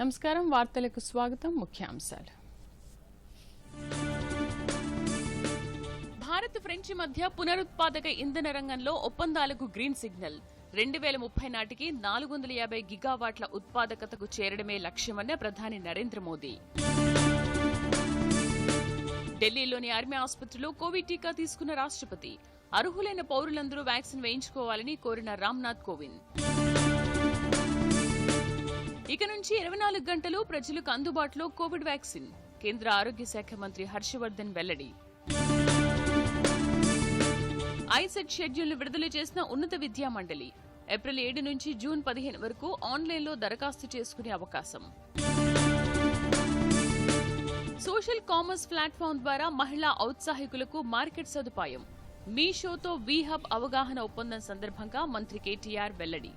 నమస్కారం వార్తలకు స్వాగతం ముఖ్యాంశాలు భారత్ ఫ్రెంచ్ మధ్య పునరుత్పాదక ఇంధన రంగంలో ఒప్పందాలకు గ్రీన్ సిగ్నల్ 2030 నాటికి 450 గిగావాట్ల ఉత్పాదకతకు చేరడమే లక్ష్యమన్న ప్రధాని నరేంద్ర మోదీ. ఢిల్లీలోని ఆర్మీ ఆసుపత్రిలో కోవిడ్ టీకా తీసుకున్న రాష్ట్రపతి. అర్హులైన పౌరులందరూ వ్యాక్సిన్ వేయించుకోవాలని కోరిన రామ్నాథ్ కోవింద్. ఇక నుంచి 24 గంటలు ప్రజలకు అందుబాటులో కోవిడ్ వ్యాక్సిన్. కేంద్ర ఆరోగ్య శాఖ మంత్రి హర్షవర్ధన్ వెల్లడి. ఐసెట్ షెడ్యూల్ను విడుదల చేసిన ఉన్నత విద్యా మండలి. ఏప్రిల్ 7 నుంచి జూన్ 15 వరకు ఆన్లైన్లో దరఖాస్తు చేసుకునే అవకాశం. సోషల్ కామర్స్ ప్లాట్ఫామ్ ద్వారా మహిళా ఔత్సాహికులకు మార్కెట్ సదుపాయం. మీషోతో వీహబ్ అవగాహన ఒప్పందం సందర్భంగా మంత్రి కేటీఆర్ వెల్లడి.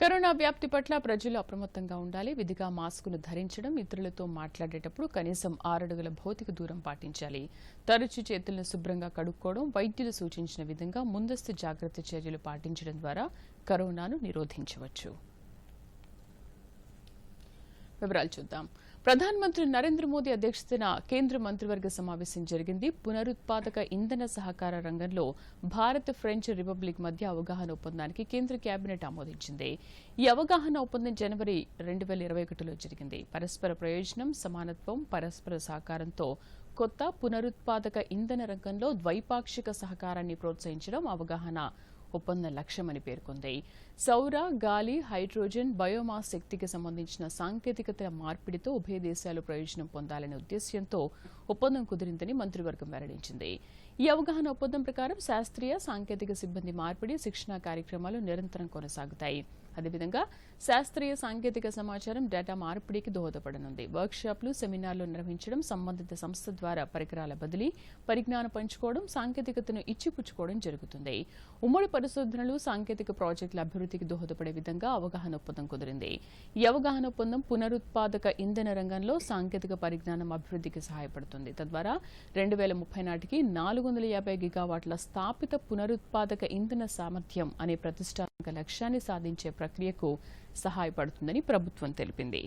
కరోనా వ్యాప్తి పట్ల ప్రజలు అప్రమత్తంగా ఉండాలి. విధిగా మాస్కును ధరించడం, ఇతరులతో మాట్లాడేటప్పుడు కనీసం 6 అడుగుల భౌతిక దూరం పాటించాలి. తరచూ చేతులను శుభ్రంగా కడుక్కోవడం, వైద్యులు సూచించిన విధంగా ముందస్తు జాగ్రత్త చర్యలు పాటించడం ద్వారా కరోనాను నిరోధించవచ్చు. వివరాలు చూద్దాం. ప్రధానమంత్రి నరేంద్ర మోదీ అధ్యక్షతన కేంద్ర మంత్రివర్గ సమావేశం జరిగింది. పునరుత్పాదక ఇంధన సహకార రంగంలో భారత్ ఫ్రెంచ్ రిపబ్లిక్ మధ్య అవగాహన ఒప్పందానికి కేంద్ర కేబినెట్ ఆమోదించింది. ఈ అవగాహన ఒప్పందం జనవరి 2021లో జరిగింది. పరస్పర ప్రయోజనం, సమానత్వం, పరస్పర సహకారంతో కొత్త పునరుత్పాదక ఇంధన రంగంలో ద్వైపాక్షిక సహకారాన్ని ప్రోత్సహించడం అవగాహన ఒప్పందం లక్ష్యమని పేర్కొంది. సౌర, గాలి, హైడ్రోజన్, బయోమాస్ శక్తికి సంబంధించిన సాంకేతికత మార్పిడితో ఉభయ దేశాలు ప్రయోజనం పొందాలనే ఉద్దేశ్యంతో ఒప్పందం కుదిరిందని మంత్రివర్గం వెల్లడించింది. ఈ అవగాహన ఒప్పందం ప్రకారం శాస్త్రీయ, సాంకేతిక సిబ్బంది మార్పిడి, శిక్షణా కార్యక్రమాలు నిరంతరం కొనసాగుతాయి. అదేవిధంగా శాస్త్రీయ, సాంకేతిక సమాచారం, డేటా మార్పిడికి దోహదపడనుంది. వర్క్షాప్లు, సెమినార్లు నిర్వహించడం, సంబంధిత సంస్థ ద్వారా పరికరాల బదిలీ, పరిజ్ఞానం పంచుకోవడం, సాంకేతికతను ఇచ్చిపుచ్చుకోవడం జరుగుతుంది. ఉమ్మడి పరిశోధనలు, సాంకేతిక ప్రాజెక్టుల అభివృద్ధికి దోహదపడే విధంగా అవగాహన ఒప్పందం కుదిరింది. ఈ అవగాహన ఒప్పందం పునరుత్పాదక ఇంధన రంగంలో సాంకేతిక పరిజ్ఞానం అభివృద్ధికి సహాయపడుతుంది. తద్వారా 2030 నాటికి 450 గిగావాట్ల స్థాపిత పునరుత్పాదక ఇంధన సామర్థ్యం అనే ప్రతిష్టాత్మక లక్ష్యాన్ని సాధించే ప్రక్రియకు సహాయపడుతుందని ప్రభుత్వం తెలిపింది.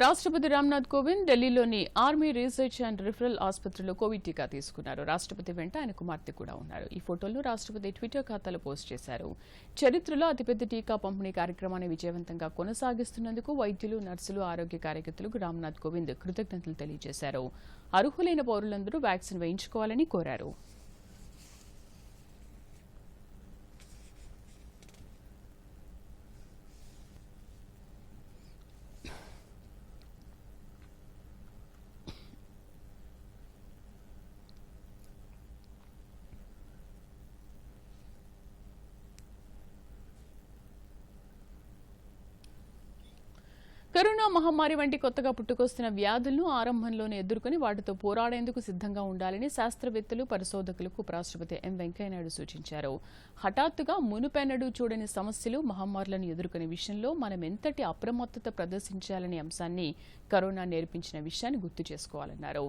రాష్ట్రపతి రామ్నాథ్ కోవింద్ ఢిల్లీలోని ఆర్మీ రీసెర్చ్ అండ్ రిఫరల్ ఆసుపత్రిలో కోవిడ్ టీకా తీసుకున్నారు. రాష్ట్రపతి వెంట ఆయన కుమార్తె కూడా ఉన్నారు. ఈ ఫోటోలను రాష్ట్రపతి ట్విట్టర్ ఖాతాలో పోస్ట్ చేశారు. చరిత్రలో అతిపెద్ద టీకా పంపిణీ కార్యక్రమాన్ని విజయవంతంగా కొనసాగిస్తున్నందుకు వైద్యులు, నర్సులు, ఆరోగ్య కార్యకర్తలకు రామ్నాథ్ కోవింద్ కృతజ్ఞతలు తెలియజేశారు. అర్హులైన పౌరులందరూ వ్యాక్సిన్ వేయించుకోవాలని కోరారు. కరోనా మహమ్మారి వంటి కొత్తగా పుట్టుకొస్తున్న వ్యాధులను ఆరంభంలోనే ఎదుర్కొని వాటితో పోరాడేందుకు సిద్ధంగా ఉండాలని శాస్త్రవేత్తలు, పరిశోధకులకు ఉపరాష్ట్రపతి ఎం వెంకయ్యనాయుడు సూచించారు. హఠాత్తుగా మునుపెన్నడూ చూడని సమస్యలు, మహమ్మారులను ఎదుర్కొనే విషయంలో మనం ఎంతటి అప్రమత్తత ప్రదర్శించాలనే అంశాన్ని కరోనా నేర్పించిన విషయాన్ని గుర్తు చేసుకోవాలన్నారు.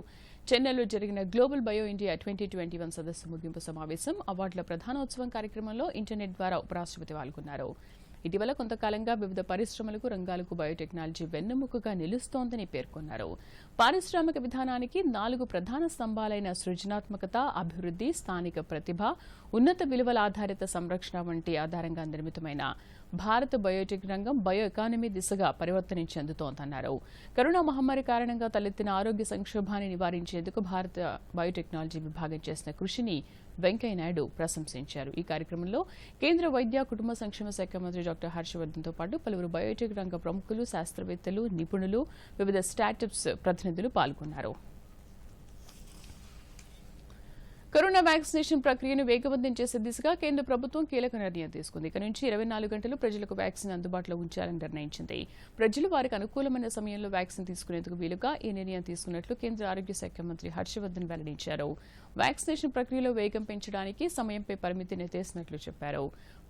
చెన్నైలో జరిగిన గ్లోబల్ బయో ఇండియా 2021 సదస్సు ముగింపు సమావేశం, అవార్డుల ప్రధానోత్సవం కార్యక్రమంలో ఇంటర్నెట్ ద్వారా ఉపరాష్ట్రపతి పాల్గొన్నారు. ఇటీవల కొంతకాలంగా వివిధ పరిశ్రమలకు, రంగాలకు బయోటెక్నాలజీ వెన్నెముకగా నిలుస్తోందని పేర్కొన్నారు. పారిశ్రామిక విధానానికి 4 ప్రధాన స్తంభాలైన సృజనాత్మకత, అభివృద్ధి, స్థానిక ప్రతిభ, ఉన్నత విలువల ఆధారిత సంరక్షణ వంటి ఆధారంగా నిర్మితమైన భారత బయోటెక్ రంగం బయో ఎకానమీ దిశగా పరివర్తన చెందుతోందన్నారు. కరోనా మహమ్మారి కారణంగా తలెత్తిన ఆరోగ్య సంక్షోభాన్ని నివారించేందుకు భారత బయోటెక్నాలజీ విభాగం చేసిన కృషిని వెంకయ్యనాయుడు ప్రశంసించారు. ఈ కార్యక్రమంలో కేంద్ర వైద్య, కుటుంబ సంక్షేమ శాఖ మంత్రి డాక్టర్ హర్షవర్ధన్తో పాటు పలువురు బయోటెక్ రంగ ప్రముఖులు, శాస్త్రవేత్తలు, నిపుణులు, వివిధ స్టార్టప్స్ ప్రతినిధులు పాల్గొన్నారు. కరోనా వ్యాక్సినేషన్ ప్రక్రియను వేగవంతం చేసే దిశగా కేంద్ర ప్రభుత్వం కీలక నిర్ణయం తీసుకుంది. ఇక నుంచి 24 గంటలు ప్రజలకు వ్యాక్సిన్ అందుబాటులో ఉంచాలని నిర్ణయించింది. ప్రజలు వారికి అనుకూలమైన సమయంలో వ్యాక్సిన్ తీసుకునేందుకు వీలుగా ఈ నిర్ణయం తీసుకున్నట్లు కేంద్ర ఆరోగ్య శాఖ మంత్రి హర్షవర్ధన్ వెల్లడించారు. వ్యాక్సినేషన్ ప్రక్రియలో వేగం పెంచడానికి సమయంపై పరిమితిని ఎత్తేసినట్లు చెప్పారు.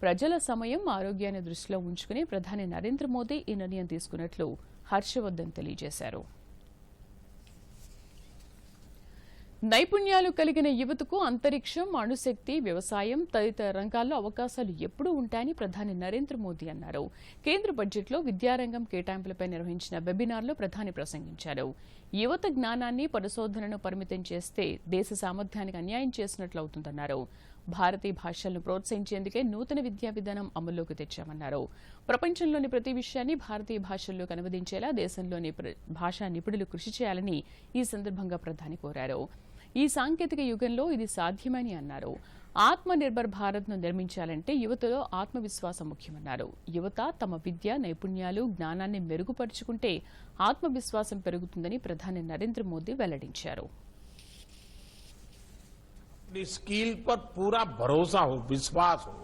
ప్రజల సమయం, ఆరోగ్యాన్ని దృష్టిలో ఉంచుకుని ప్రధాని నరేంద్ర మోదీ ఈ నిర్ణయం తీసుకున్నట్లు హర్షవర్ధన్ తెలియజేశారు. నైపుణ్యాలు కలిగిన యువతకు అంతరిక్షం, అణుశక్తి, వ్యవసాయం తదితర రంగాల్లో అవకాశాలు ఎప్పుడూ ఉంటాయని ప్రధాని నరేంద్ర మోదీ అన్నారు. కేంద్ర బడ్జెట్లో విద్యారంగం కేటాయింపులపై నిర్వహించిన వెబినార్లో ప్రధాని ప్రసంగించారు. యువత జ్ఞానాన్ని, పరిశోధనను పరిమితం చేస్తే దేశ సామర్థ్యానికి అన్యాయం చేసినట్లవుతుందన్నారు. భారతీయ భాషలను ప్రోత్సహించేందుకే నూతన విద్యా విధానం అమల్లోకి తెచ్చామన్నారు. ప్రపంచంలోని ప్రతి విషయాన్ని భారతీయ భాషల్లోకి అనువదించేలా దేశంలోని భాషా నిపుణులు కృషి చేయాలని ఈ సందర్భంగా ప్రధాని కోరారు. ఈ సాంకేతిక యుగంలో ఇది సాధ్యమని అన్నారు. ఆత్మ నిర్భర్ భారత్ ను నిర్మించాలంటే యువతలో ఆత్మవిశ్వాసం ముఖ్యమన్నారు. యువత తమ విద్య, నైపుణ్యాలు, జ్ఞానాన్ని మెరుగుపరుచుకుంటే ఆత్మవిశ్వాసం పెరుగుతుందని ప్రధాని నరేంద్ర మోదీ వెల్లడించారు. अपनी स्किल पर पूरा भरोसा हो, विश्वास हो।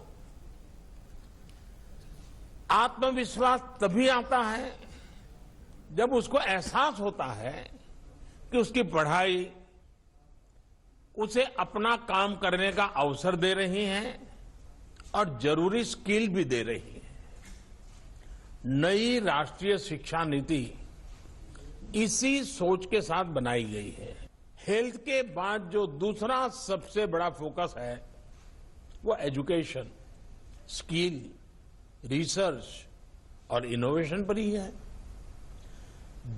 आत्मविश्वास तभी आता है जब उसको एहसास होता है कि उसकी पढ़ाई उसे अपना काम करने का अवसर दे रही है और जरूरी स्किल भी दे रही है। नई राष्ट्रीय शिक्षा नीति इसी सोच के साथ बनाई गई है। हेल्थ के बाद जो दूसरा सबसे बड़ा फोकस है वो एजुकेशन, स्किल, रिसर्च और इनोवेशन पर ही है।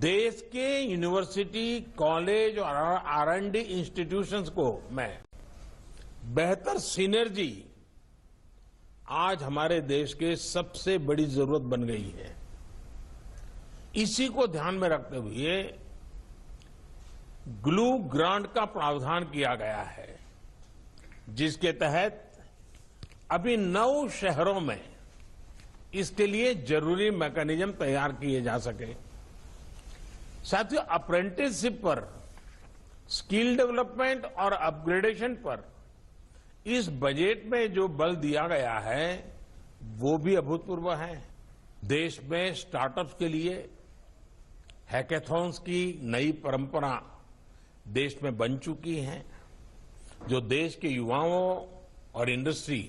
देश के यूनिवर्सिटी, कॉलेज और R&D इंस्टीट्यूशंस को मैं बेहतर सिनर्जी आज हमारे देश के सबसे बड़ी जरूरत बन गई है। इसी को ध्यान में रखते हुए ग्लू ग्रांट का प्रावधान किया गया है, जिसके तहत अभी 9 शहरों में इसके लिए जरूरी मैकेनिज्म तैयार किए जा सके। साथियों, अप्रेंटिसशिप पर, स्किल डेवलपमेंट और अपग्रेडेशन पर इस बजट में जो बल दिया गया है वो भी अभूतपूर्व है। देश में स्टार्टअप्स के लिए हैकेथॉन्स की नई परंपरा देश में बन चुकी है, जो देश के युवाओं और इंडस्ट्री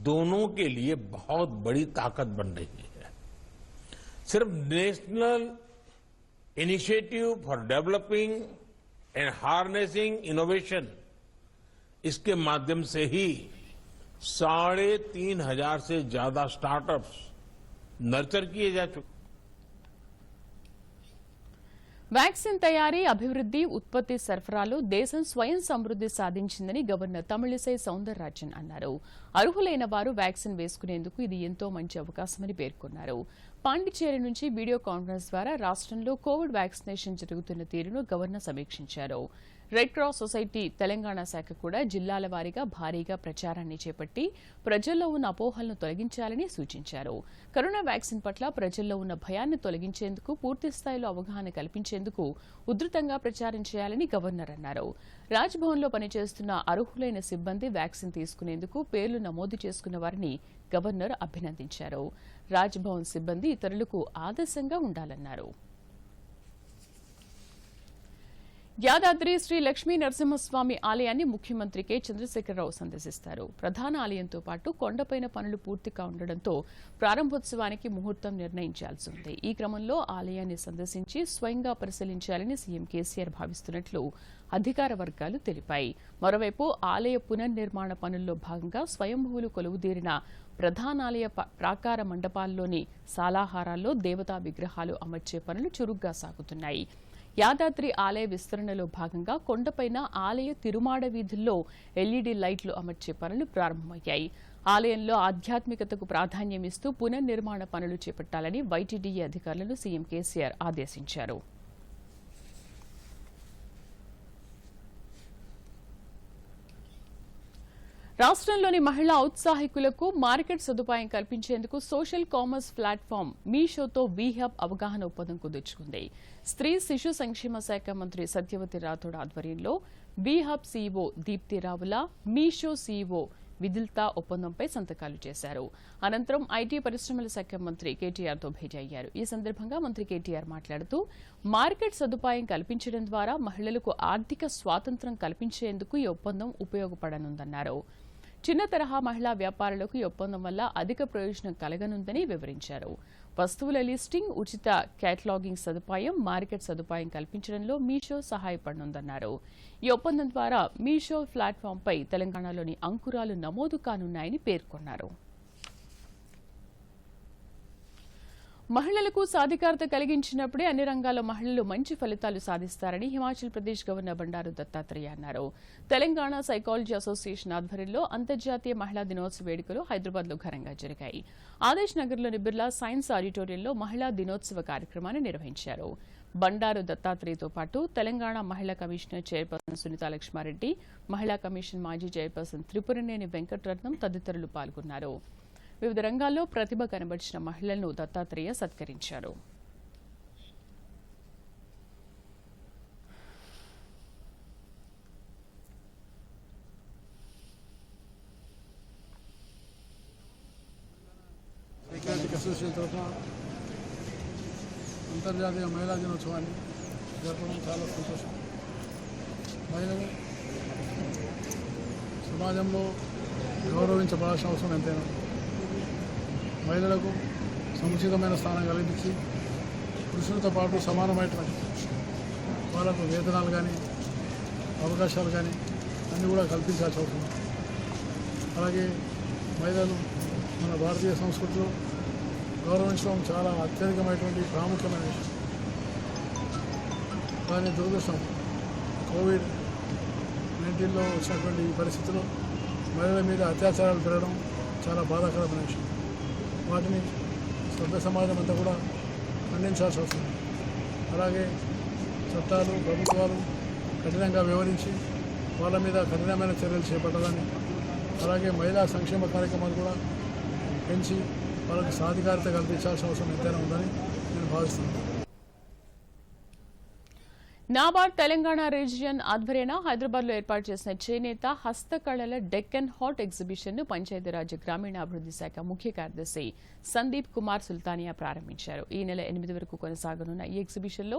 दोनों के लिए बहुत बड़ी ताकत बन रही है। सिर्फ national initiative for developing and harnessing innovation, इसके माध्यम से ही 3,500 से ज्यादा स्टार्टअप्स नर्चर किए जा चुके। వ్యాక్సిన్ తయారీ, అభివృద్ధి, ఉత్పత్తి, సరఫరాలో దేశం స్వయం సమృద్ధి సాధించిందని గవర్నర్ తమిళిసై సౌందరరాజన్ అన్నారు. అర్హులైన వారు వ్యాక్సిన్ వేసుకునేందుకు ఇది ఎంతో మంచి అవకాశమని పేర్కొన్నారు. పాండిచ్చేరి నుంచి వీడియో కాన్ఫరెన్స్ ద్వారా రాష్ట్రంలో కోవిడ్ వ్యాక్సినేషన్ జరుగుతున్న తీరును గవర్నర్ సమీక్షించారు. రెడ్ క్రాస్ సొసైటీ తెలంగాణ శాఖ కూడా జిల్లాల వారీగా భారీగా ప్రచారాన్ని చేపట్టి ప్రజల్లో ఉన్న అపోహలను తొలగించాలని సూచించారు. కరోనా వ్యాక్సిన్ పట్ల ప్రజల్లో ఉన్న భయాన్ని తొలగించేందుకు పూర్తిస్థాయిలో అవగాహన కల్పించేందుకు ఉధృతంగా ప్రచారం చేయాలని గవర్నర్ అన్నారు. రాజ్భవన్లో పనిచేస్తున్న అర్హులైన సిబ్బంది వ్యాక్సిన్ తీసుకునేందుకు పేర్లు నమోదు చేసుకున్న వారిని గవర్నర్ అభినందించారు. రాజ్భవన్ సిబ్బంది ఇతరులకు ఆదర్శంగా ఉండాలన్నారు. యాదాద్రి శ్రీ లక్ష్మీ నరసింహస్వామి ఆలయాన్ని ముఖ్యమంత్రి కె చంద్రశేఖరరావు సందర్శిస్తారు. ప్రధాన ఆలయంతో పాటు కొండపైన పనులు పూర్తిగా ఉండడంతో ప్రారంభోత్సవానికి ముహూర్తం నిర్ణయించాల్సి ఉంది. ఈ క్రమంలో ఆలయాన్ని సందర్శించి స్వయంగా పరిశీలించాలని సీఎం కేసీఆర్ భావిస్తున్నట్లు అధికార వర్గాలు తెలిపాయి. మరోవైపు ఆలయ పునర్నిర్మాణ పనుల్లో భాగంగా స్వయంభూలు కొలువుదీరిన ప్రధానాలయ ప్రాకార మండపాల్లోని సాలాహారాల్లో దేవతా విగ్రహాలు అమర్చే పనులు చురుగ్గా సాగుతున్నాయి. యాదాద్రి ఆలయ విస్తరణలో భాగంగా కొండపైన ఆలయ తిరుమాడ వీధుల్లో ఎల్ఈడీ లైట్లు అమర్చే పనులు ప్రారంభమయ్యాయి. ఆలయంలో ఆధ్యాత్మికతకు ప్రాధాన్యమిస్తూ పునర్నిర్మాణ పనులు చేపట్టాలని వైటీడీఏ అధికారులను సీఎం కేసీఆర్ ఆదేశించారు. రాష్ట్రంలోని మహిళా ఔత్సాహికులకు మార్కెట్ సదుపాయం కల్పించేందుకు సోషల్ కామర్స్ ప్లాట్ఫామ్ మీషోతో వీహబ్ అవగాహన ఒప్పందం కుదుర్చుకుంది. స్త్రీ శిశు సంక్షేమ శాఖ మంత్రి సత్యవతి రాథోడ్ ఆధ్వర్యంలో వీహబ్ సీఈఓ దీప్తి రావుల, మీషో సీఈఓ విదిల్తా ఒప్పందంపై సంతకాలు చేశారు. అనంతరం ఐటీ పరిశ్రమల శాఖ మంత్రి కేటీఆర్తో భేటీ అయ్యారు. ఈ సందర్భంగా మంత్రి కేటీఆర్ మాట్లాడుతూ మార్కెట్ సదుపాయం కల్పించడం ద్వారా మహిళలకు ఆర్థిక స్వాతంత్ర్యం కల్పించేందుకు ఈ ఒప్పందం ఉపయోగపడనుందన్నారు. చిన్న తరహా మహిళా వ్యాపారులకు ఈ ఒప్పందం వల్ల అధిక ప్రయోజనం కలగనుందని వివరించారు. వస్తువుల లిస్టింగ్, ఉచిత క్యాటలాగింగ్ సదుపాయం, మార్కెట్ సదుపాయం కల్పించడంలో మీషో సహాయపడనుందన్నారు. ఈ ఒప్పందం ద్వారా మీషో ప్లాట్ఫామ్పై తెలంగాణలోని అంకురాలు నమోదు కానున్నాయని పేర్కొన్నారు. మహిళలకు సాధికారత కలిగించినప్పుడే అన్ని రంగాల్లో మహిళలు మంచి ఫలితాలు సాధిస్తారని హిమాచల్ ప్రదేశ్ గవర్నర్ బండారు దత్తాత్రేయ అన్నారు. తెలంగాణ సైకాలజీ అసోసియేషన్ ఆధ్వర్యంలో అంతర్జాతీయ మహిళా దినోత్సవ వేడుకలు హైదరాబాద్లో ఘనంగా జరిగాయి. ఆదేశ్ నగర్లోని బిర్లా సైన్స్ ఆడిటోరియంలో మహిళా దినోత్సవ కార్యక్రమాన్ని నిర్వహించారు. బండారు దత్తాత్రేయతో పాటు తెలంగాణ మహిళా కమిషనర్ చైర్పర్సన్ సునీతా లక్ష్మారెడ్డి, మహిళా కమిషన్ మాజీ చైర్పర్సన్ త్రిపురనేని వెంకటరత్నం తదితరులు పాల్గొన్నారు. వివిధ రంగాల్లో ప్రతిభ కనబర్చిన మహిళలను దత్తాత్రేయ సత్కరించారు. సైకాట్రిక్ అసోసియేషన్ తరఫున అంతర్జాతీయ మహిళా దినోత్సవాన్ని జరపడం చాలా సంతోషం. మహిళలు సమాజంలో గౌరవించబడాల్సిన అవసరం ఎంతైనా. మహిళలకు సముచితమైన స్థానం కల్పించి పురుషులతో పాటు సమానమైనటువంటి వాళ్ళకు వేతనాలు కానీ అవకాశాలు కానీ అన్నీ కూడా కల్పించాల్సి అవసరం. అలాగే మహిళలు మన భారతీయ సంస్కృతిలో గౌరవించడం చాలా అత్యధికమైనటువంటి ప్రాముఖ్యమైన విషయం. కానీ దురదృష్టం కోవిడ్-19లో వచ్చినటువంటి ఈ పరిస్థితుల్లో మహిళల మీద అత్యాచారాలు పెరగడం చాలా బాధాకరమైన విషయం. వాటిని సభ్య సమాజం అంతా కూడా ఖండించాల్సి వస్తుంది. అలాగే చట్టాలు, ప్రభుత్వాలు కఠినంగా వ్యవహరించి వాళ్ళ మీద కఠినమైన చర్యలు చేపట్టాలని, అలాగే మహిళా సంక్షేమ కార్యక్రమాలు కూడా పెంచి వాళ్ళకి సాధికారత కల్పించాల్సిన అవసరం ఎంతైనా ఉందని నేను భావిస్తున్నాను. నాబార్డ్ తెలంగాణ రీజియన్ ఆధ్వర్యాన హైదరాబాద్లో ఏర్పాటు చేసిన చేనేత హస్తకళల డెక్కన్ హాట్ ఎగ్జిబిషన్ ను పంచాయతీరాజ్ గ్రామీణాభివృద్ధి శాఖ ముఖ్య కార్యదర్శి సందీప్ కుమార్ సుల్తానియా ప్రారంభించారు. ఈ నెల 8 వరకు కొనసాగనున్న ఈ ఎగ్జిబిషన్ లో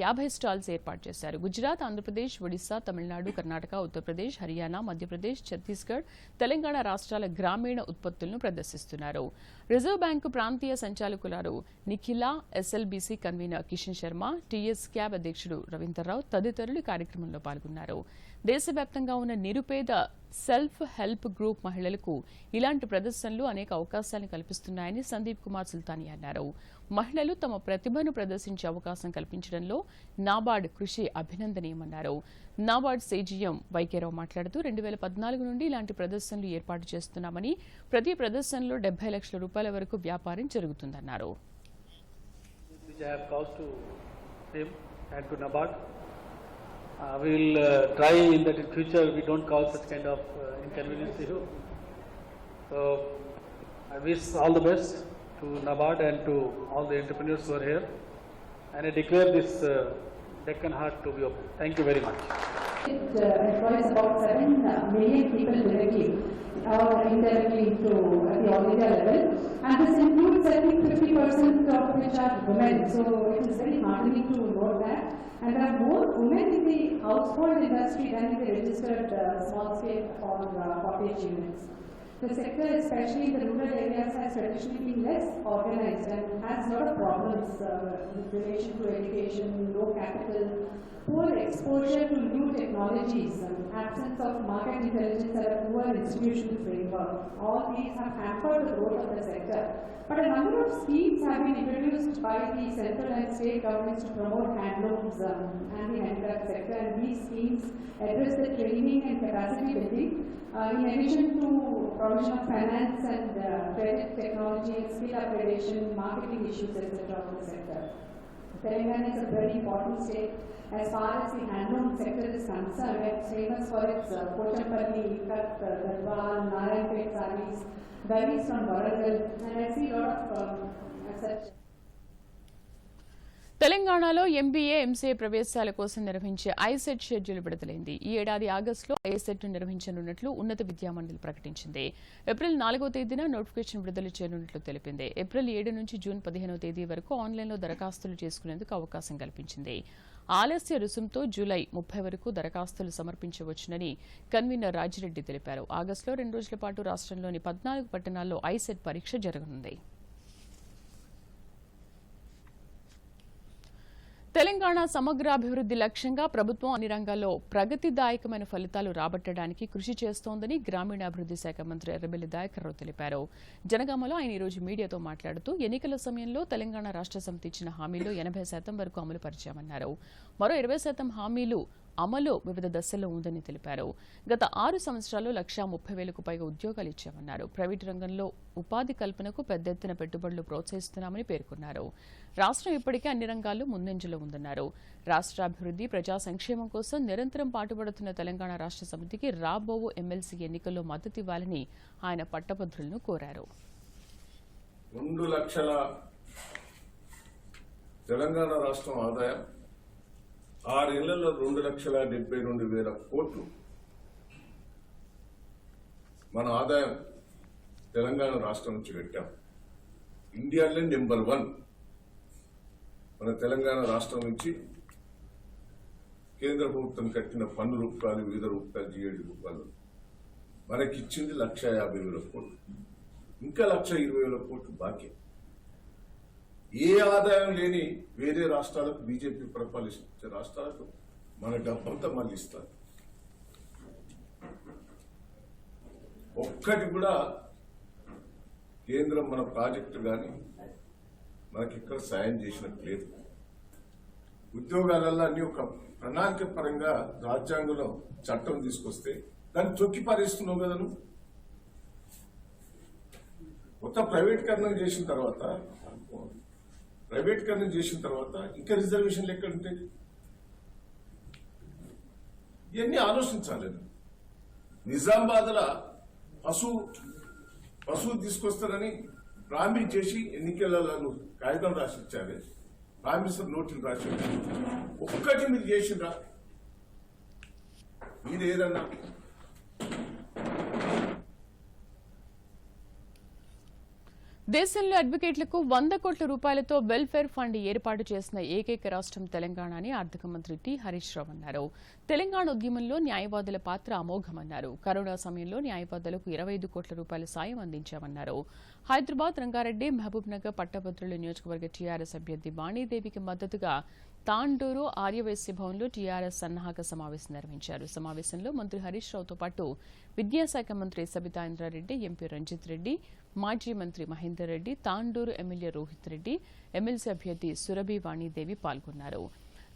50 స్టాల్స్ ఏర్పాటు చేశారు. గుజరాత్, ఆంధ్రప్రదేశ్, ఒడిశా, తమిళనాడు, కర్ణాటక, ఉత్తరప్రదేశ్, హర్యానా, మధ్యప్రదేశ్, ఛత్తీస్గఢ్, తెలంగాణ రాష్ట్రాల గ్రామీణ ఉత్పత్తులను ప్రదర్శిస్తున్నారు. రిజర్వ్ బ్యాంకు ప్రాంతీయ సంచాలకులు Nikhila, SLBC convener Kishan Sharma, TS cab అధ్యక్షుడు రవీందర్రావు తదితరులు కార్యక్రమంలో పాల్గొన్నారు. దేశవ్యాప్తంగా ఉన్న నిరుపేద సెల్ఫ్ హెల్ప్ గ్రూప్ మహిళలకు ఇలాంటి ప్రదర్శనలు అనేక అవకాశాలను కల్పిస్తున్నాయని సందీప్ కుమార్ సుల్తానియా అన్నారు. మహిళలు తమ ప్రతిభను ప్రదర్శించే అవకాశం కల్పించడంలో నాబార్డ్ కృషి అభినందనీయమన్నారు. నాబార్డ్ సేజీఎం వైకేరావు మాట్లాడుతూ 2014 నుండి ఇలాంటి ప్రదర్శనలు ఏర్పాటు చేస్తున్నామని, ప్రతి ప్రదర్శనలో 70 లక్షల రూపాయల వరకు వ్యాపారం జరుగుతుందన్నారు. And to NABARD. We will try in that in future we don't cause such kind of inconvenience to you. So I wish all the best to NABARD and to all the entrepreneurs who are here. And I declare this Deccan Heart to be open. Thank you very much. It employs about 7 million people directly or indirectly to the all India level, and this includes I think 50% of which are women. So it is very heartening to note that, and there are more women in the household industry than in the registered small scale or cottage units. The sector, especially in the rural areas, has traditionally been less organized and has a lot of problems in relation to education, low capital, poor exposure to new technologies, absence of market intelligence, and a poor institutional framework. All these have hampered the growth of the sector. But a number of schemes have been introduced by the central and state governments to promote handlooms and the handicraft sector, and these schemes address the training and capacity building in addition to provision of finance and credit, technology and skill upgradation, marketing issues, etc. of the sector. Telangana is a very important state as far as the handloom sector is concerned. It's famous for its Pochampalli, Ikat, Gadwal, Narayanpet sarees, varieties from Warangal, and I see a lot of such. తెలంగాణలో MBA, MCA ప్రవేశాల కోసం నిర్వహించే ICET schedule విడుదలైంది. ఈ ఏడాది ఆగస్టులో ICET ను నిర్వహించనున్నట్లు ఉన్నత విద్యామండలి ప్రకటించింది. ఏప్రిల్ 4వ తేదీన నోటిఫికేషన్ విడుదల చేయనున్నట్లు తెలిపింది. ఏప్రిల్ 7 నుంచి జూన్ 15వ తేదీ వరకు ఆన్లైన్లో దరఖాస్తులు చేసుకునేందుకు అవకాశం కల్పించింది. ఆలస్య రుసుంతో జూలై 30 వరకు దరఖాస్తులు సమర్పించవచ్చునని కన్వీనర్ రాజిరెడ్డి తెలిపారు. ఆగస్టులో 2 రోజుల పాటు రాష్ట్రంలోని 14 పట్టణాల్లో ఐసెట్ పరీక్ష జరగనుంది. తెలంగాణ సమగ్రాభివృద్ధి లక్ష్యంగా ప్రభుత్వం అన్ని రంగాల్లో ప్రగతిదాయకమైన ఫలితాలు రాబట్టడానికి కృషి చేస్తోందని గ్రామీణాభివృద్ధి శాఖ మంత్రి ఎర్రబెల్లి దయాకర్రావు తెలిపారు. జనగామలో ఆయన ఈరోజు మీడియాతో మాట్లాడుతూ ఎన్నికల సమయంలో తెలంగాణ రాష్ట్ర సమితి ఇచ్చిన హామీల్లో 80% వరకు అమలు పరిచామన్నారు. మరో 20% హామీలు అమలు వివిధ దశల్లో ఉందని తెలిపారు. గత 6 సంవత్సరాల్లో 1,30,000కు పైగా ఉద్యోగాలు ఇచ్చామన్నారు. ప్రైవేటు రంగంలో ఉపాధి కల్పనకు పెద్ద ఎత్తున పెట్టుబడులు ప్రోత్సహిస్తున్నామని పేర్కొన్నారు. రాష్ట్రం ఇప్పటికే అన్ని రంగాల్లో ముందంజలో ఉందన్నారు. రాష్ట్రాభివృద్ధి, ప్రజా సంక్షేమం కోసం నిరంతరం పాటుపడుతున్న తెలంగాణ రాష్ట్ర సమితికి రాబోవు ఎమ్మెల్సీ ఎన్నికల్లో మద్దతివ్వాలని ఆయన పట్టభద్రులను కోరారు. 2 లక్షల తెలంగాణ రాష్ట్రం ఆదాయం 6 ఏళ్లలో 2,72,000 కోట్లు మన ఆదాయం తెలంగాణ రాష్ట్రం నుంచి పెట్టాం. ఇండియాలో నెంబర్ 1 మన తెలంగాణ రాష్ట్రం నుంచి కేంద్ర ప్రభుత్వం కట్టిన పన్ను రూపాయలు, వివిధ రూపాయలు, GST రూపాయలు మనకిచ్చింది 1,50,000 కోట్లు. ఇంకా 1,20,000 కోట్లు బాకీ. ఏ ఆదాయం లేని వేరే రాష్ట్రాలకు, బీజేపీ పరిపాలించే రాష్ట్రాలకు మన డబ్బంతా మళ్ళీ ఇస్తారు. ఒక్కటి కూడా కేంద్రం మన ప్రాజెక్టు కానీ మనకిక్కడ సాయం చేసినట్టు లేదు. ఉద్యోగాలలో అన్ని ఒక ప్రణాళిక పరంగా రాజ్యాంగంలో చట్టం తీసుకొస్తే దాన్ని తొక్కి పారేస్తున్నావు కదా నువ్వు. మొత్తం ప్రైవేటీకరణ చేసిన తర్వాత ఇంకా రిజర్వేషన్లు ఎక్కడ ఉంటాయి? ఇవన్నీ ఆలోచించాలి. నిజామాబాద్లో పశువు తీసుకొస్తారని ప్రామిస్ చేసి ఎన్నికలలో కాగితం రాసి ఇచ్చారు. ప్రామిసర్ నోట్లు రాసి ఒక్కటి మీరు చేసిండ్రా? మీరు ఏదన్నా దేశంలో అడ్వకేట్లకు 100 కోట్ల రూపాయలతో వెల్ఫేర్ ఫండ్ ఏర్పాటు చేసిన ఏకైక రాష్ట్రం తెలంగాణ అని ఆర్థిక మంత్రి టి హరీష్ రావు అన్నారు. తెలంగాణ ఉద్యమంలో న్యాయవాదుల పాత్ర అమోఘమన్నారు. కరోనా సమయంలో న్యాయవాదులకు 25 కోట్ల రూపాయల సాయం అందించామన్నారు. హైదరాబాద్, రంగారెడ్డి, మహబూబ్ నగర్ పట్టభద్రుల నియోజకవర్గ టీఆర్ఎస్ అభ్యర్థి వాణీదేవికి మద్దతుగా తాండూరు ఆర్యవైశ్య భవన్లో టీఆర్ఎస్ సన్నాహక సమావేశం నిర్వహించారు. సమావేశంలో మంత్రి హరీష్ రావుతో పాటు విద్యాశాఖ మంత్రి సబితా ఇంద్రారెడ్డి, ఎంపీ రంజిత్ రెడ్డి, మాజీ మంత్రి మహేందర్ రెడ్డి, తాండూరు ఎమ్మెల్యే రోహిత్ రెడ్డి, ఎమ్మెల్సీ అభ్యర్థి సురభి వాణీదేవి పాల్గొన్నారు.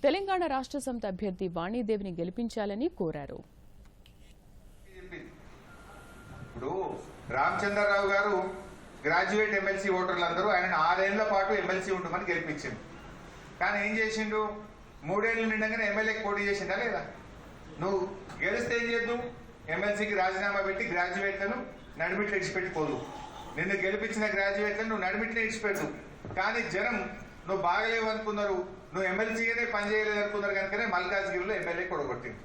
తెలంగాణ రాష్ట్ర సమితి అభ్యర్థి వాణీదేవిని గెలిపించాలని కోరారు. ఇప్పుడు రామచంద్రరావు గారు గ్రాడ్యుయేట్ ఎమ్మెల్సీ ఓటర్లందరూ ఆయన 6 ఏళ్ల పాటు ఎమ్మెల్సీ ఉండమని గెలిపించిండు. కానీ ఏం చేసిండు? 3 ఏళ్ళు నిండగానే ఎమ్మెల్యేకి పోటీ చేసిండా లేదా? నువ్వు గెలిస్తే ఏం చేద్దు? ఎమ్మెల్సీకి రాజీనామా పెట్టి గ్రాడ్యుయేట్లను నడిమిట్లు ఇడిచిపెట్టిపోదు. నిన్ను గెలిపించిన గ్రాడ్యుయేట్లను నువ్వు నడిమిట్లు ఇడిచిపెట్టు. కానీ జనం నువ్వు బాగలేవు అనుకున్నారు, నువ్వు ఎమ్మెల్సీగానే పనిచేయలేదు అనుకున్నారు కనుకనే మల్కాజ్గిరిలో ఎమ్మెల్యే కొడగొట్టింది.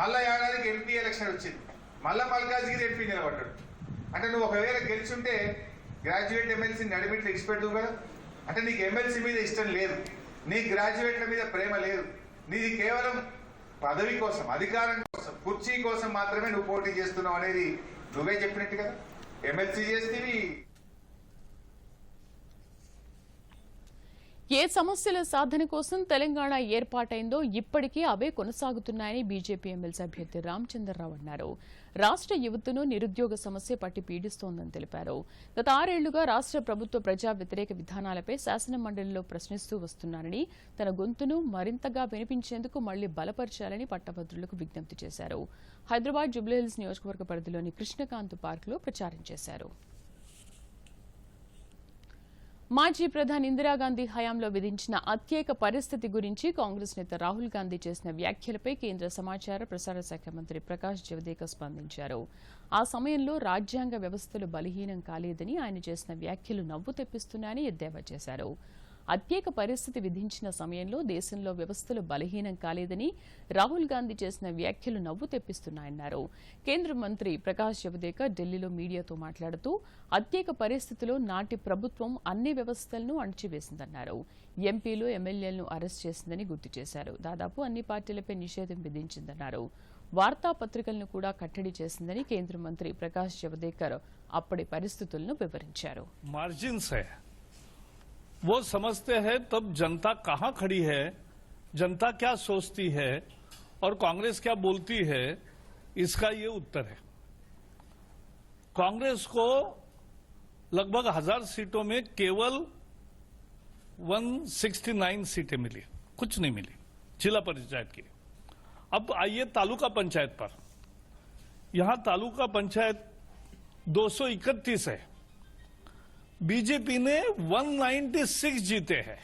మళ్ళా ఏడాదికి ఎంపీ ఎలక్షన్ వచ్చింది, మళ్ళా మల్కాజ్గిరి ఎంపీ నిలబడ్డాడు. అంటే నువ్వు ఒకవేళ గెలిచుంటే గ్రాడ్యుయేట్ ఎమ్మెల్సీని నడిమిట్లు ఇడిచిపెట్టు కదా. అంటే నీకు ఎమ్మెల్సీ మీద ఇష్టం లేదు, నీ గ్రాడ్యుయేట్ల మీద ప్రేమ లేదు, నీది కేవలం పదవి కోసం, అధికారం కోసం, కుర్చీ కోసం మాత్రమే నువ్వు పోటీ చేస్తున్నావు అనేది నువ్వే చెప్పినట్టు కదా. ఎమ్మెల్సీ చేస్తేవి ఏ సమస్యల సాధన కోసం తెలంగాణ ఏర్పాటైందో ఇప్పటికీ అవే కొనసాగుతున్నాయని బీజేపీ ఎమ్మెల్సీ అభ్యర్థి రామచంద్రరావు అన్నారు. రాష్ట్ర యువతను నిరుద్యోగ సమస్య పట్టి పీడిస్తోందని తెలిపారు. గత 6 ఏళ్లుగా రాష్ట్ర ప్రభుత్వ ప్రజా వ్యతిరేక విధానాలపై శాసనమండలిలో ప్రశ్నిస్తూ వస్తున్నారని, తన గొంతును మరింతగా వినిపించేందుకు మళ్లీ బలపరచాలని పట్టభద్రులకు విజ్ఞప్తి చేశారు. హైదరాబాద్ జూబ్లీహిల్స్ నియోజకవర్గ పరిధిలోని కృష్ణకాంత్ పార్కులో ప్రచారం చేశారు. మాజీ ప్రధాని ఇందిరాగాంధీ హయాంలో విధించిన అత్యేక పరిస్థితి గురించి కాంగ్రెస్ నేత రాహుల్ గాంధీ చేసిన వ్యాఖ్యలపై కేంద్ర సమాచార ప్రసార శాఖ మంత్రి ప్రకాష్ జవదేకర్ స్పందించారు. ఆ సమయంలో రాజ్యాంగ వ్యవస్థలు బలహీనం కాలేదని, ఆయన చేసిన వ్యాఖ్యలు నవ్వు తెప్పిస్తున్నాయని ఎద్దేవా చేశారు. అత్యేక పరిస్థితి విధించిన సమయంలో దేశంలో వ్యవస్థలు బలహీనం కాలేదని రాహుల్ గాంధీ చేసిన వ్యాఖ్యలు నవ్వు తెప్పిస్తున్నాయన్నారు. కేంద్ర మంత్రి ప్రకాష్ జవదేకర్ ఢిల్లీలో మీడియాతో మాట్లాడుతూ అత్యేక పరిస్థితిలో నాటి ప్రభుత్వం అన్ని వ్యవస్థలను అణచివేసిందన్నారు. ఎంపీలు ఎమ్మెల్యేలను అరెస్ట్ చేసిందని గుర్తు చేశారు. దాదాపు అన్ని పార్టీలపై నిషేధం విధించిందన్నారు. వార్తాపత్రికలను కూడా కట్టడి చేసిందని కేంద్ర మంత్రి ప్రకాష్ జవదేకర్ అప్పటి పరిస్థితులను వివరించారు. मार्जिन्स है वो समझते हैं तब जनता कहां खड़ी है, जनता क्या सोचती है और कांग्रेस क्या बोलती है, इसका ये उत्तर है. कांग्रेस को लगभग 1000 सीटों में केवल 169 सीटें मिली, कुछ नहीं मिली जिला पंचायत की. अब आइए तालुका पंचायत पर. यहां तालुका पंचायत 231 है, बीजेपी ने 196 जीते हैं.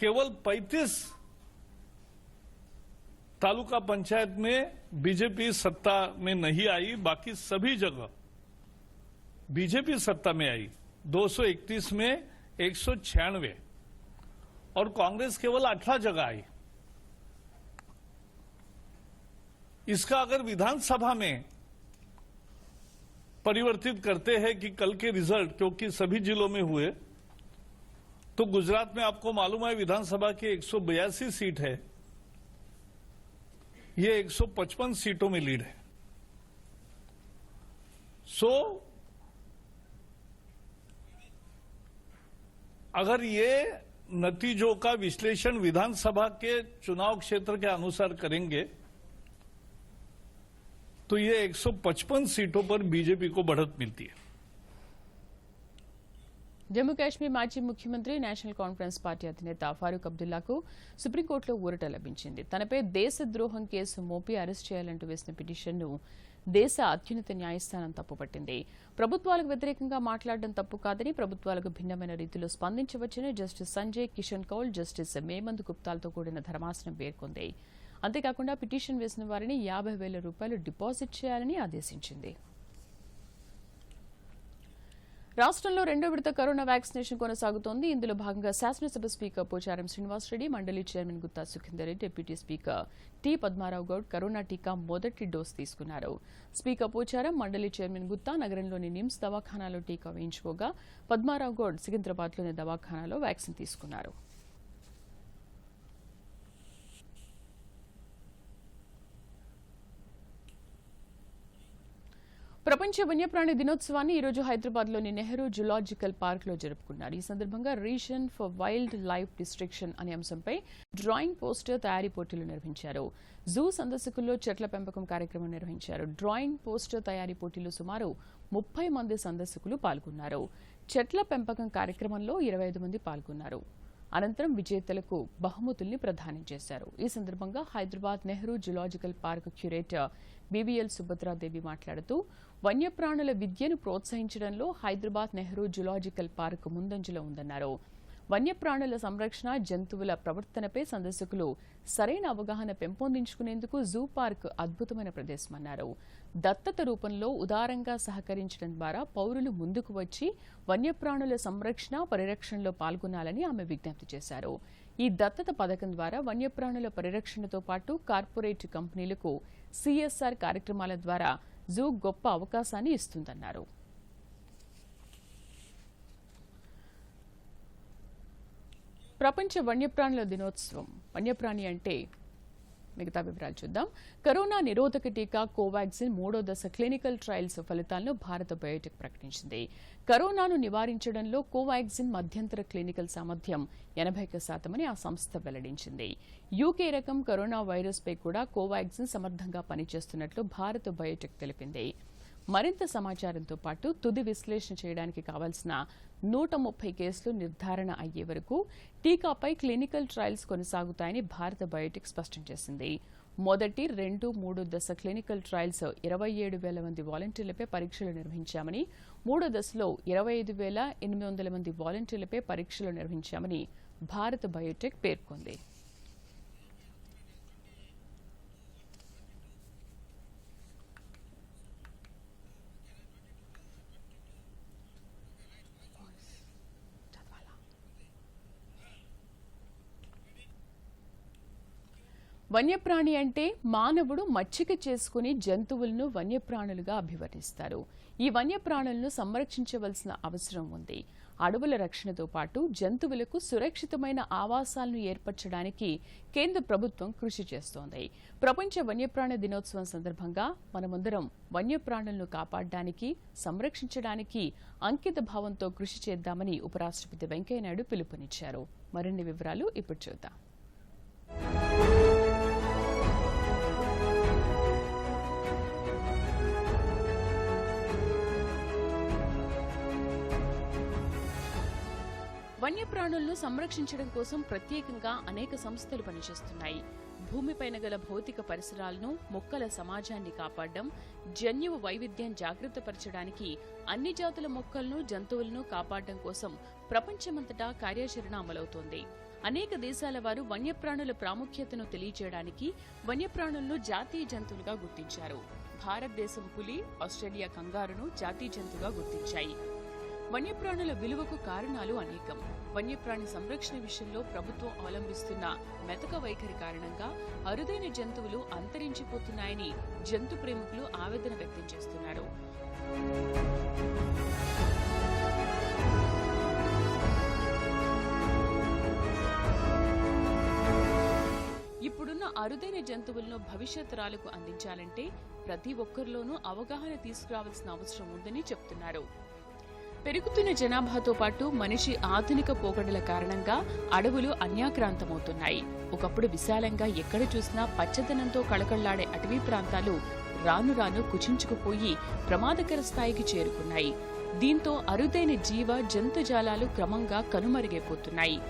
केवल 35 तालुका पंचायत में बीजेपी सत्ता में नहीं आई, बाकी सभी जगह बीजेपी सत्ता में आई. 231 में 196 और कांग्रेस केवल 18 जगह आई. इसका अगर विधानसभा में परिवर्तित करते हैं कि कल के रिजल्ट, क्योंकि सभी जिलों में हुए, तो गुजरात में आपको मालूम है विधानसभा की 182 सीट है, ये 155 सीटों में लीड है. सो अगर ये नतीजों का विश्लेषण विधानसभा के चुनाव क्षेत्र के अनुसार करेंगे तो ये 155 सीटों पर बीजेपी को बढ़त मिलती है. జమ్మూ కాశ్మీర్ మాజీ ముఖ్యమంత్రి నేషనల్ కాన్ఫరెన్స్ పార్టీ అధినేత ఫారూక్ అబ్దుల్లాకు సుప్రీంకోర్టులో ఊరట లభించింది. తనపై దేశద్రోహం కేసు మోపి అరెస్ట్ చేయాలంటూ వేసిన పిటిషన్ను దేశ అత్యున్నత న్యాయస్థానం తప్పుపట్టింది. ప్రభుత్వాలకు వ్యతిరేకంగా మాట్లాడడం తప్పు కాదని, ప్రభుత్వాలకు భిన్నమైన రీతిలో స్పందించవచ్చని జస్టిస్ సంజయ్ కిషన్ కౌల్, జస్టిస్ మేమంద్ గుప్తాలతో కూడిన ధర్మాసనం పేర్కొంది. అంతేకాకుండా పిటిషన్ వేసిన వారిని 50,000 రూపాయలు డిపాజిట్ చేయాలని ఆదేశించింది. రాష్ట్రంలో రెండో విడత కరోనా వ్యాక్సినేషన్ కొనసాగుతోంది. ఇందులో భాగంగా శాసనసభ స్పీకర్ పోచారం శ్రీనివాసరెడ్డి, మండలి chairman Gutha Sukhender Reddy, deputy speaker T Padma Rao Goud corona టీకా మొదటి డోసు తీసుకున్నారు. స్పీకర్ పోచారం, మండలి చైర్మన్ గుత్తా నగరంలోని నిమ్స్ దవాఖానాలో టీకా వేయించుకోగా, పద్మారావు గౌడ్ సికింద్రాబాద్లోని దవాఖానాలో వ్యాక్సిన్ తీసుకున్నారు. ప్రపంచ వన్యప్రాణి దినోత్సవాన్ని ఈరోజు హైదరాబాద్లోని నెహ్రూ జులాజికల్ పార్క్లో జరుపుకున్నారు. ఈ సందర్భంగా రీజన్ ఫర్ వైల్డ్ లైఫ్ డిస్ట్రిక్షన్ అనే అంశంపై డ్రాయింగ్ పోస్టర్ తయారీ పోటీలు నిర్వహించారు. జూ సందర్శకుల్లో చెట్ల పెంపకం కార్యక్రమం నిర్వహించారు. డ్రాయింగ్ పోస్టర్ తయారీ పోటీలో సుమారు 30 మంది సందర్శకులు పాల్గొన్నారు. చెట్ల పెంపకం కార్యక్రమంలో 25 మంది పాల్గొన్నారు. అనంతరం విజేతలకు బహుమతుల్ని ప్రదానం చేశారు. ఈ సందర్భంగా Hyderabad Nehru zoological park curator BBL Subhadra Devi మాట్లాడుతూ వన్యప్రాణుల విద్యను ప్రోత్సహించడంలో హైదరాబాద్ నెహ్రూ జులాజికల్ పార్క్ ముందంజలో ఉందన్నారు. వన్యప్రాణుల సంరక్షణ, జంతువుల ప్రవర్తనపై సందర్శకులు సరైన అవగాహన పెంపొందించుకునేందుకు జూ పార్క్ అద్భుతమైన ప్రదేశమన్నారు. దత్తత రూపంలో ఉదారంగా సహకరించడం ద్వారా పౌరులు ముందుకు వచ్చి వన్యప్రాణుల సంరక్షణ, పరిరక్షణలో పాల్గొనాలని ఆమె విజ్ఞప్తి చేశారు. ఈ దత్తత పథకం ద్వారా వన్యప్రాణుల పరిరక్షణతో పాటు కార్పొరేట్ కంపెనీలకు సిఎస్ఆర్ కార్యక్రమాల ద్వారా జూ గొప్ప అవకాశాన్ని ఇస్తుందన్నారు. ప్రపంచ వన్యప్రాణుల దినోత్సవం. వన్యప్రాణి అంటే మిగతా వివరాలు చూద్దాం. కరోనా నిరోధక టీకా కోవాక్సిన్ 3వ దశ క్లినికల్ ట్రయల్స్ ఫలితాలను భారత బయోటెక్ ప్రకటించింది. కరోనాను నివారించడంలో కోవాక్సిన్ మధ్యంతర క్లినికల్ సామర్థ్యం 80% అని ఆ సంస్థ వెల్లడించింది. యూకే రకం కరోనా వైరస్ పై కూడా కోవాక్సిన్ సమర్థంగా పనిచేస్తున్నట్లు భారత బయోటెక్ తెలిపింది. మరింత సమాచారంతో పాటు తుది విశ్లేషణ చేయడానికి కావాల్సిన 130 కేసులు నిర్ధారణ అయ్యే వరకు టీకాపై క్లినికల్ ట్రయల్స్ కొనసాగుతాయని భారత బయోటెక్ స్పష్టం చేసింది. మొదటి 2, 3 దశ క్లినికల్ ట్రయల్స్ 27,000 మంది వాలంటీర్లపై పరీక్షలు నిర్వహించామని, 3వ దశలో 25,800 మంది వాలంటీర్లపై పరీక్షలు నిర్వహించామని భారత బయోటెక్ పేర్కొంది. వన్యప్రాణి అంటే మానవుడు మచ్చిక చేసుకుని జంతువులను వన్యప్రాణులుగా అభివర్ణిస్తారు. ఈ వన్యప్రాణులను సంరక్షించవలసిన అవసరం ఉంది. అడవుల రక్షణతో పాటు జంతువులకు సురక్షితమైన ఆవాసాలను ఏర్పరచడానికి కేంద్ర ప్రభుత్వం కృషి చేస్తోంది. ప్రపంచ వన్యప్రాణి దినోత్సవం సందర్భంగా మనమందరం వన్యప్రాణులను కాపాడడానికి, సంరక్షించడానికి అంకిత భావంతో కృషి చేద్దామని ఉపరాష్ట్రపతి వెంకయ్యనాయుడు పిలుపునిచ్చారు. మరిన్ని వివరాలు ఇప్పుడు చూద్దాం. వన్యప్రాణులను సంరక్షించడం కోసం ప్రత్యేకంగా అనేక సంస్థలు పనిచేస్తున్నాయి. భూమిపైన గల భౌతిక పరిసరాలను, మొక్కల సమాజాన్ని కాపాడడం, జన్యువు వైవిధ్యం జాగ్రత్తపరచడానికి అన్ని జాతుల మొక్కలను, జంతువులను కాపాడడం కోసం ప్రపంచమంతటా కార్యాచరణ అమలవుతోంది. అనేక దేశాల వారు వన్యప్రాణుల ప్రాముఖ్యతను తెలియజేయడానికి వన్యప్రాణులను జాతీయ జంతువులుగా గుర్తించారు. భారతదేశం పులి, ఆస్ట్రేలియా కంగారును జాతీయ జంతువుగా గుర్తించాయి. వన్యప్రాణుల విలువకు కారణాలు అనేకం. వన్యప్రాణి సంరక్షణ విషయంలో ప్రభుత్వం అవలంబిస్తున్న మెతక వైఖరి కారణంగా అరుదైన జంతువులు అంతరించిపోతున్నాయని జంతు ప్రేమికులు ఆవేదన వ్యక్తం చేస్తున్నారు. ఇప్పుడున్న అరుదైన జంతువులను భవిష్యత్ తరాలకు అందించాలంటే ప్రతి ఒక్కరిలోనూ అవగాహన తీసుకురావాల్సిన అవసరం ఉందని చెప్తున్నారు. పెరుగుతున్న జనాభాతో పాటు మనిషి ఆధునిక పోకడల కారణంగా అడవులు అన్యాక్రాంతమవుతున్నాయి. ఒకప్పుడు విశాలంగా ఎక్కడ చూసినా పచ్చదనంతో కళకళ్లాడే అటవీ ప్రాంతాలు రాను రాను కుచించుకుపోయి ప్రమాదకర స్థాయికి చేరుకున్నాయి. దీంతో అరుదైన జీవ జంతుజాలాలు క్రమంగా కనుమరుగైపోతున్నాయి.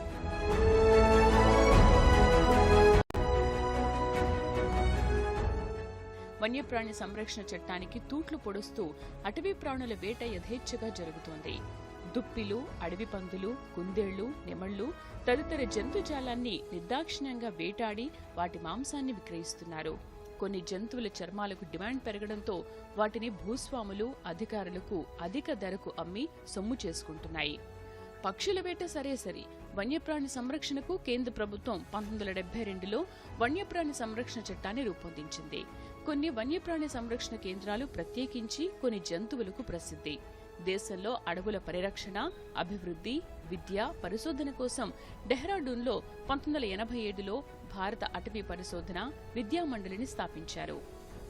వన్యప్రాణి సంరక్షణ చట్టానికి తూట్లు పొడుస్తూ అటవీ ప్రాణుల వేట యథేచ్ఛగా జరుగుతోంది. దుప్పిలు, అడవి పందులు, కుందేళ్లు, నెమళ్లు తదితర జంతుజాలాన్ని నిర్దాక్షిణ్యంగా వేటాడి వాటి మాంసాన్ని విక్రయిస్తున్నారు. కొన్ని జంతువుల చర్మాలకు డిమాండ్ పెరగడంతో వాటిని భూస్వాములు, అధికారులకు అధిక ధరకు అమ్మి సొమ్ము చేసుకుంటున్నాయి. పక్షుల వేట సరే, వన్యప్రాణి సంరక్షణకు కేంద్ర ప్రభుత్వం 1972లో వన్యప్రాణి సంరక్షణ చట్టాన్ని రూపొందించింది. కొన్ని వన్యప్రాణి సంరక్షణ కేంద్రాలు ప్రత్యేకించి కొన్ని జంతువులకు ప్రసిద్ధి. దేశంలో అడవుల పరిరక్షణ, అభివృద్ధి, విద్య, పరిశోధన కోసం డెహ్రాడూన్లో 1987లో భారత అటవీ పరిశోధన విద్యా మండలిని స్థాపించారు.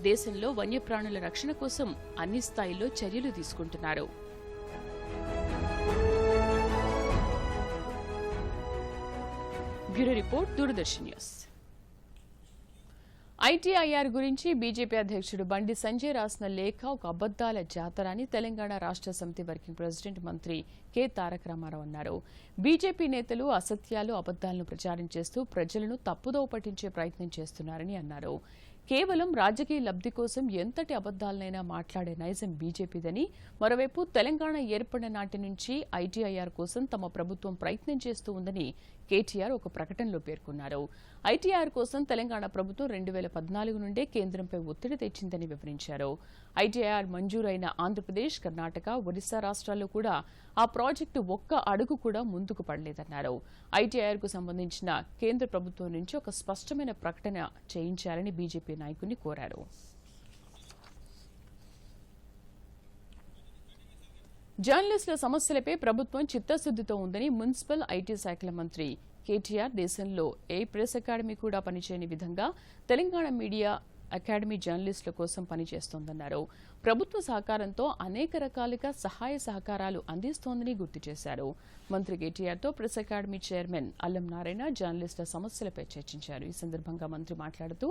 దేశంలో వన్యప్రాణుల రక్షణ కోసం అన్ని స్థాయిల్లో చర్యలు తీసుకుంటున్నారు. Bureau report, Doordarshan news. ITIR గురించి బీజేపీ అధ్యక్షుడు బండి సంజయ్ రాసిన లేఖ ఒక అబద్దాల జాతర అని తెలంగాణ రాష్ట్ర సమితి వర్కింగ్ ప్రెసిడెంట్ మంత్రి కె తారక రామారావు అన్నారు. బీజేపీ నేతలు అసత్యాలు, అబద్దాలను ప్రచారం చేస్తూ ప్రజలను తప్పుదోవ పట్టించే ప్రయత్నం చేస్తున్నారని అన్నారు. కేవలం రాజకీయ లబ్ధి కోసం ఎంతటి అబద్దాలనైనా మాట్లాడే నైజం బీజేపీదని, మరోవైపు తెలంగాణ ఏర్పడిన నాటి నుంచి ఐటీఐఆర్ కోసం తమ ప్రభుత్వం ప్రయత్నం చేస్తూ ఉందని కేటీఆర్ ఒక ప్రకటనలో పేర్కొన్నారు. ఐటీఐఆర్ కోసం తెలంగాణ ప్రభుత్వం 2014 నుండే కేంద్రంపై ఒత్తిడి తెచ్చిందని వివరించారు. ఐటీఐఆర్ మంజూరైన ఆంధ్రప్రదేశ్, కర్ణాటక, ఒడిశా రాష్ట్రాల్లో కూడా ఆ ప్రాజెక్టు ఒక్క అడుగు కూడా ముందుకు పడలేదన్నారు. ఐటీఐఆర్కు సంబంధించిన కేంద్ర ప్రభుత్వం నుంచి ఒక స్పష్టమైన ప్రకటన చేయించాలని బీజేపీ నాయకుడిని కోరారు. జర్నలిస్టుల సమస్యలపై ప్రభుత్వం చిత్తశుద్దితో ఉందని మున్సిపల్, ఐటీ శాఖల మంత్రి కేటీఆర్ దేశంలో ఏ ప్రెస్ అకాడమీ కూడా పనిచేయని విధంగా తెలంగాణ మీడియా అకాడమీ జర్నలిస్టుల కోసం పనిచేస్తోందన్నారు. ప్రభుత్వ సహకారంతో అనేక రకాలుగా సహాయ సహకారాలు అందిస్తోందని గుర్తు చేశారు. మంత్రి కేటీఆర్తో ప్రెస్ అకాడమీ చైర్మన్ అల్లం నారాయణ జర్నలిస్టుల సమస్యలపై చర్చించారు. ఈ సందర్భంగా మంత్రి మాట్లాడుతూ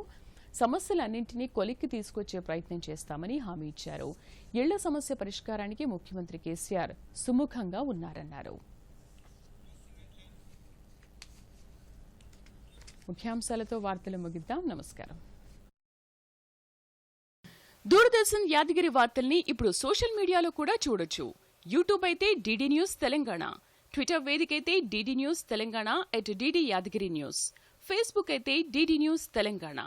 సమస్యలన్నింటినీ కొలిక్కి తీసుకొచ్చే ప్రయత్నం చేస్తామని హామీ ఇచ్చారు. ఇళ్ల సమస్య పరిష్కారానికి ముఖ్యమంత్రి కేసీఆర్ సుముఖంగా ఉన్నారన్నారు. ముఖ్యాంశాలతో వార్తలు ముగిద్దాం. నమస్కారం. దూరదర్శన్ యాదగిరి వార్తల్ని ఇప్పుడు సోషల్ మీడియాలో కూడా చూడొచ్చు. యూట్యూబ్ అయితే డిడి న్యూస్ తెలంగాణ, ట్విట్టర్ వేదిక అయితే DD news Telangana @DD Yadagiri news, Facebook అయితే డిడి న్యూస్ తెలంగాణ.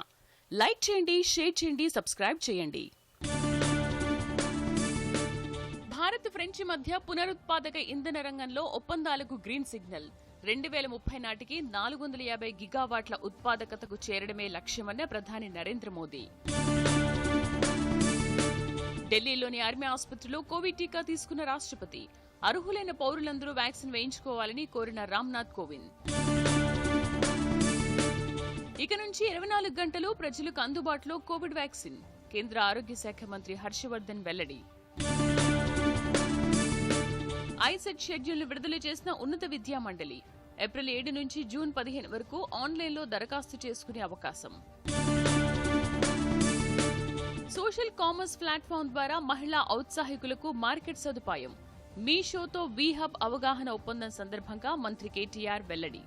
లైక్ చేయండి, షేర్ చేయండి, సబ్స్క్రైబ్ చేయండి. భారత్, ఫ్రెంచ్ మధ్య పునరుత్పాదక ఇంధన రంగంలో ఒప్పందాలకు గ్రీన్ సిగ్నల్. 2030 నాటికి 450 గిగావాట్ల ఉత్పాదకతకు చేరడమే లక్ష్యమన్న ప్రధాని నరేంద్ర మోదీ. ఢిల్లీలోని ఆర్మీ ఆసుపత్రిలో కోవిడ్ టీకా తీసుకున్న రాష్ట్రపతి. అర్హులైన పౌరులందరూ వ్యాక్సిన్ వేయించుకోవాలని కోరిన రామ్నాథ్ కోవింద్. ఇక నుంచి 24 గంటలు ప్రజలకు అందుబాటులో కోవిడ్ వ్యాక్సిన్. కేంద్ర ఆరోగ్య శాఖ మంత్రి హర్షవర్ధన్ వెల్లడి. ఐసెట్ షెడ్యూల్ను విడుదల చేసిన ఉన్నత విద్యా మండలి. ఏప్రిల్ 7 నుంచి జూన్ 15 వరకు ఆన్లైన్లో దరఖాస్తు చేసుకునే అవకాశం. సోషల్ కామర్స్ ప్లాట్ఫామ్ ద్వారా మహిళా ఔత్సాహికులకు మార్కెట్ సదుపాయం. మీషోతో వీహబ్ అవగాహన ఒప్పందం సందర్భంగా మంత్రి కేటీఆర్ వెల్లడి.